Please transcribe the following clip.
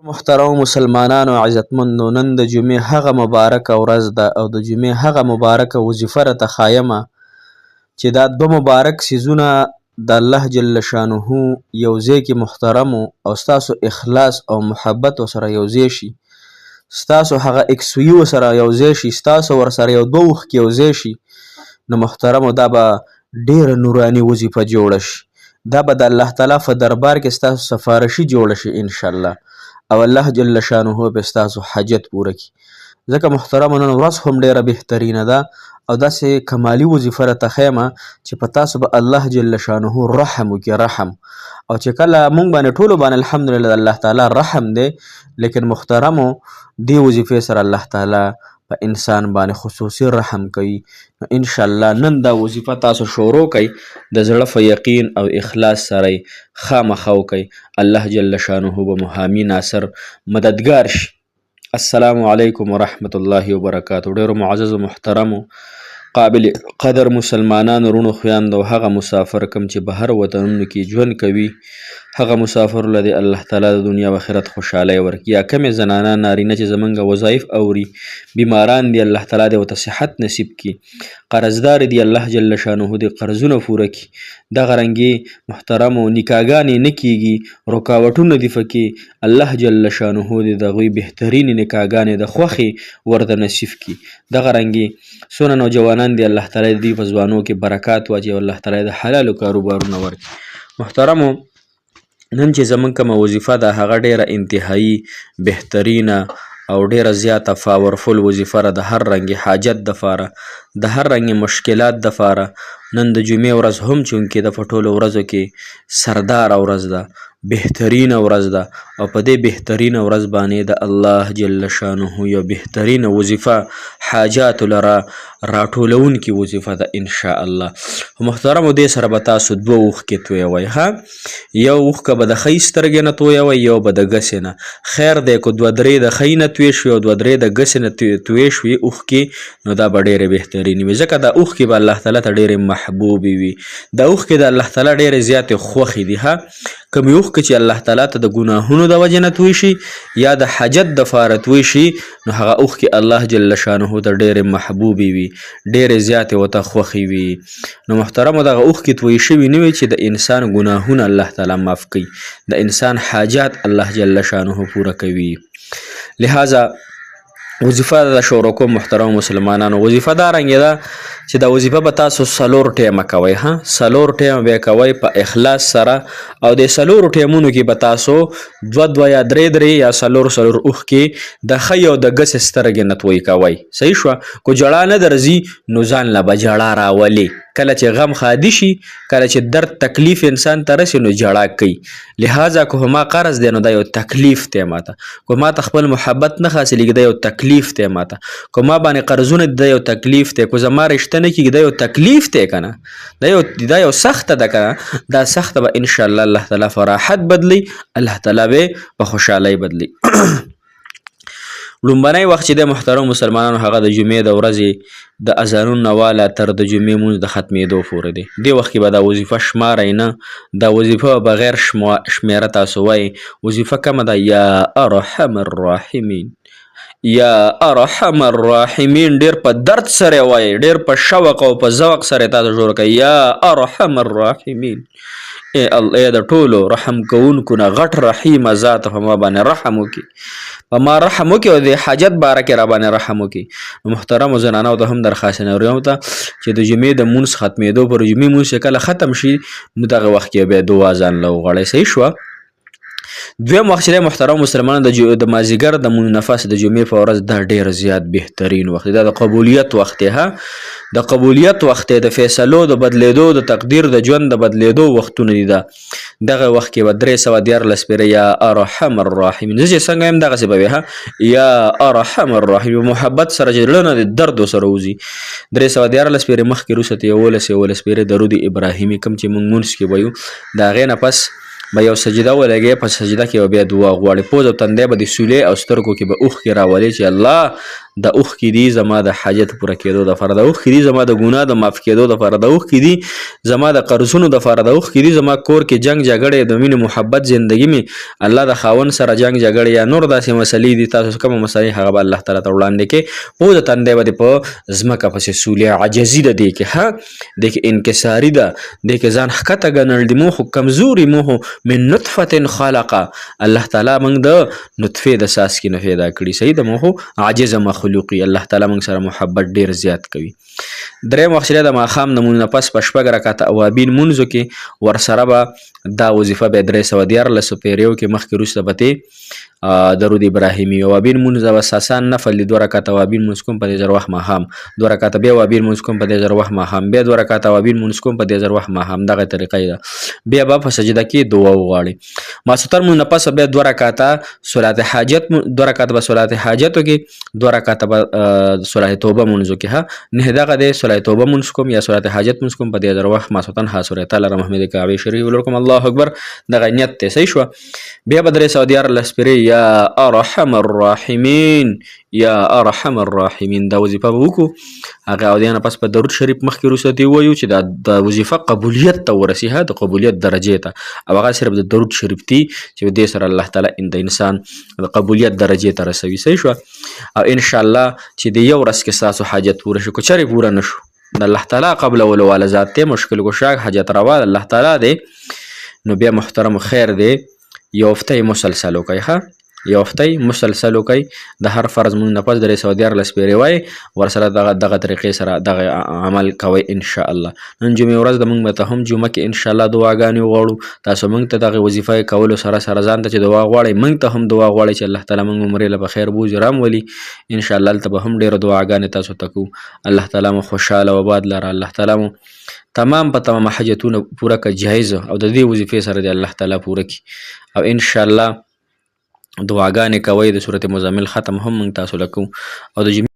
محترم مسلمانانو عزتمندو نن د جمعې هغه مبارکه ورځ ده او د جمعې هغه مبارکه وظیفه راته ښایمه چې دا دوه مبارک څیزونه د الله جل شانه یو ځای کې محترمو او ستاسو اخلاص او محبت ورسره یو ځای شي، ستاسو هغه اکسوي ورسره یو ځای شي، ستاسو ورسره یو دوه اوښکې یو ځای شي، نو محترمو دا به ډېره نوراني وظیفه جوړه شي. دا به د الله تعالی په دربار کې ستاسو سفارشي جوړه شي انشاءالله، او الله جل شانه به ستاسو حاجت پوره کړي. ځکه محترمو نن ورځ هم ډېره بهترینه ده او داسې کمالي وظیفه راته ښیمه چې په تاسو به الله جل شانه رحم وکړي. رحم او چې کله مونږ باندې ټولو باندې الحمدلله د الله تعالی رحم دی، لیکن محترمو دې وظیفې سره الله تعالی په انسان باندې خصوصي رحم کوي. نو انشاءالله نن دا وظیفه تاسو شروع کوئ، د زړه په یقین او اخلاص سره یې خامخا وکئ. الله جل شانه به مو حامی ناصر مددګار شي. السلام علیکم ورحمت الله وبرکاتو. ډېرو معزز محترمو قابل قدر مسلمانانو رونو خویندو، هغه مسافر کم چې بهر وطنونو کې ژوند کوي، هغه مسافر له دې الله تعالی د دنیا و آخرت خوشحالۍ ورکړي. یا کمې زنانه نارینه چې زمونږ وظایف اوري، بیماران دي الله تعالی دې ورته صحت نصیب کړي، قرضدار دي الله جل شانه دې قرضونه پوره کړي. دغه رنګې محترمو نکاحګانې نه کیږي، رکاوټونه دي پکې، الله جل شانه دې د هغوی بهترینې نکاحګانې د خوښې ورته نصیب کړي. دغه رنګې څونه نوجوانان دي الله تعالی دې په ځوانو کې برکات واچوي او الله تعالی د حلالو کاروبارونه ورکړي. محترمو نن چې زمونږ کومه وظیفه ده هغه ډېره انتهایی بهترینه او ډېره زیاته پاورفل وظیفه ده د هر رنګ حاجت دپاره، د هر رنګ مشکلات دپاره. نن د جمعې ورځ هم چونکې د په ټولو ورځو کې سرداره ورځ ده، بهترینه ورځ ده، او په دې بهترینه ورځ باندې د الله جل شانه یو بهترینه وظیفه حاجاتو لره راټولونکې وظیفه ده انشاءالله. محترمو دې سره به تاسو دوه اوښکې تویوئ. یو اوښکه به د ښۍ سترګې نه تویوئ، یو به د ګسې نه. خیر دی که دوه درې د ښۍ نه تویې شوې او دوه درې د ګسې نه تویې شوې اوښکې، نو دا به ډېرې بهترینې وي، ځکه دا اوښکې به الله تعالی ته ډېرې محبوبې وي. دا اوښکې د الله تعالی ډېرې زیاتې خوښې دي. کومې اوښکې چې الله تعالی ته د ګناهونو د وجې نه توی شي یا د حاجت دپاره توی شي، نو هغه اوښکې الله جل شانه ته ډېرې محبوبې وي، ډېرې زیاتې ورته خوښې وي. نو محترمو دغه اوښکې توی شوي نه وي چې د انسان ګناهونه الله تعالی معاف کوي، د انسان حاجات الله جل شانه پوره کوي. لہذا وظیفه د شروع کوم محترم مسلمانانو. وظیفه دا رنګې ده چې دا وظیفه به تاسو څلور ټیمه کوئ. څلور ټیمه به یې کوئ په اخلاص سره، او د څلورو ټیمونو کې به تاسو دوه دوه یا درې درې یا څلور څلور اوښکې د ښۍ او د ګسې سترګې نه توی کوئ. صحیح شوه؟ که جړا نه درځي نو ځان له به جړا راولي. کله چې غم خادي شي، کله چې درد تکلیف انسان ته رسي، نو جړا کوي. لہذا که ما قرض دی نو دا یو تکلیف دی ماته، که ما ته خپل محبت نه حاصلېږي دا یو تکلیف دی ماته، که ما باندې قرضونه دي دا یو تکلیف دی، که زما رشته نه کېږي دا یو تکلیف دی که نه، دا یو سخته ده که نه. دا سخته به انشاءالله الله تعالی په راحت بدلی، الله تعالی به په خوشحالۍ بدلی. لومبنی وخت چې د محترم مسلمانانو هغه د جمعې د ورځې د اذانونو نه واله تر د جمعې مونځ د ختمېدو پورې دی. دې وخت کې به دا وظیفه شمارئ نه، دا وظیفه بغیر شمیره تاسو وایئ. وظیفه کومه ده؟ یا ارحم الراحمین، یا ارحم الراحمین. ډېر په درد سره وایئ، ډېر په شوق او په ذوق سره تاسو جوړ کړئ. یا ارحم الراحمین، ای الله د ټولو رحم کوونکو نه غټ رحیمه ذات په ما باندې رحم وکړي، په ما رحم وکړي او د حاجت باره کې را باندې رحم وکړي. محترمو زنانو ته هم درخواست نوریو ته چې د جمعې د مونځ ختمېدو پر جمعې مونځ چې کله ختم شي نو دغه وخت کې بیا دعا ځان له وغواړئ. صحیح شوه؟ دویم وخت چې محترم مسلمانانو د مازدیګر د مونځ نفس د جمعې په ورځ دا ډېر زیات بهترین وخت دی. دا د قبولیت وخت دی. د قبولیت وخت دی، د فیصلو د بدلیدو، د تقدیر د ژوند د بدلیدو وختونه دي. دغه وخت کې به 314 پیره یا ارحم الراحمین. زه چې څنګه یم دغسې به وي. یا ارحم الراحمین محبت سره چې زړه نه د درد سره وځي. 314 پیرې مخکې وروسته 11 پیرې درود ابراهیمي کوم چې موږ مونځ کې وایو، د هغې نه پس به یو سجده ولګې، په سجده کې به بیا دعا غواړي. پوز او تندی به د سولې او سترګو کې به اوښکې راولي چې الله د اوښکې دي زما د حاجت پوره کېدو دپاره، د اوښکې دي زما د ګناه د معاف کېدو دپاره، د اوښکې دي زما د قرضونو دپاره، د اوښکې دي زما کور کې جنګ جګړې د مینې محبت زندګي مې الله د خاوند سره جنګ جګړې یا نور داسې مسلې دي، تاسو کومه مسلې هغه به الله تعالی ته وړاندې کې پوه د تندی به دې په ځمکه پسې سولې. عجزي ده دې کې، ها دې کې انکساري ده، دې کې ځان ښکته ګڼل دي. مو خو کمزوري، مو خو من نطفة خلقه، الله تعالی موږ د نطفې د څاڅکي نه پیدا کړي، صحیح ده. مو خو عاجزه مخلوقي، الله تعالی موږ سره محبت ډېر زیات کوي. دریم وخت چې د ماښام د مونځ نه پس په 6 رکعته اوابین مونځو کې ورسره به دا وظیفه به 314 پیریو کې مخکې وروسته به تې درود ابراهیمي اوابین مونځ به اساسا نفل دي. 2 رکعته اوابین مونځ کوم په دې ځل وخت ماښام، 2 رکعته بیا اوابین مونځ کوم په دې ځل وخت ماښام، بیا 2 رکعته اوابین مونځ کوم په دې ځل وخت ماښام. دغه طریقه ده. بیا به په سجده کې دعا وغواړي. ماسوتر مونځ نه پس بیا 2 رکعته صلات حاجت، 2 رکعته به صلات حاجتو کې، 2 رکعته به صلات توبه مونځو کې، ها نه دغه د صلات توبه مونځ کوم یا صلات حاجت مونځ کوم په دې ځل وخت ماسوتن ها سورۃ تعالی محمد کعبه شریف ولکم الله اکبر. دغه نیت ته صحیح شو. بیا به 314 پیری یا ارحم الراحمین، یا ارحم الراحمین دا وظیفه به وکړو. هغه او دینه پس په درود شریف مخکې وروسته دی وایو چې د وظیفه قبولیت ته ورسي، ها د قبولیت درجې ته، او هغه صرف د درود شریف دی چې دې سره الله تعالی د انسان د قبولیت درجې ته رسوي. صحیح شو. او ان شاء الله چې د یو ورځ کې تاسو حاجت پوره شي، کو چرې پوره نشو د الله تعالی قبل ولواله ذات ته مشکل ګشاک حاجت روا الله تعالی دی، نو بیا محترم خیر دی یو هفته مسلسل وکړئ، ها یو هفته مسلسل وکړئ. د هر فرض مونږ نه پس 314 پیری وای ورسره دغه طریقې سره دغه عمل کوئ ان شاء الله. نن جمعې ورځ د مونږ ته هم جمعه کې ان شاء الله دعاګانې وغواړو. تاسو مونږ ته دغه وظیفه کولو سره سره ځان ته چې دعا غواړئ، مونږ ته هم دعا غواړئ چې الله تعالی مونږ عمرې له بخیر بوځي رام ولي. ان شاء الله هلته به هم ډېره دعاګانې تاسو ته کوو. الله تعالی مو خوشحاله و آباد لره، الله تعالی مو تمام په تمام حاجتونه پوره کړه جایز، او د دې وظیفې سره د الله تعالی پوره کړي. او ان شاء الله دعاګانې کوئ. د سورۃ مزمل ختم هم موږ تاسو لکو، او د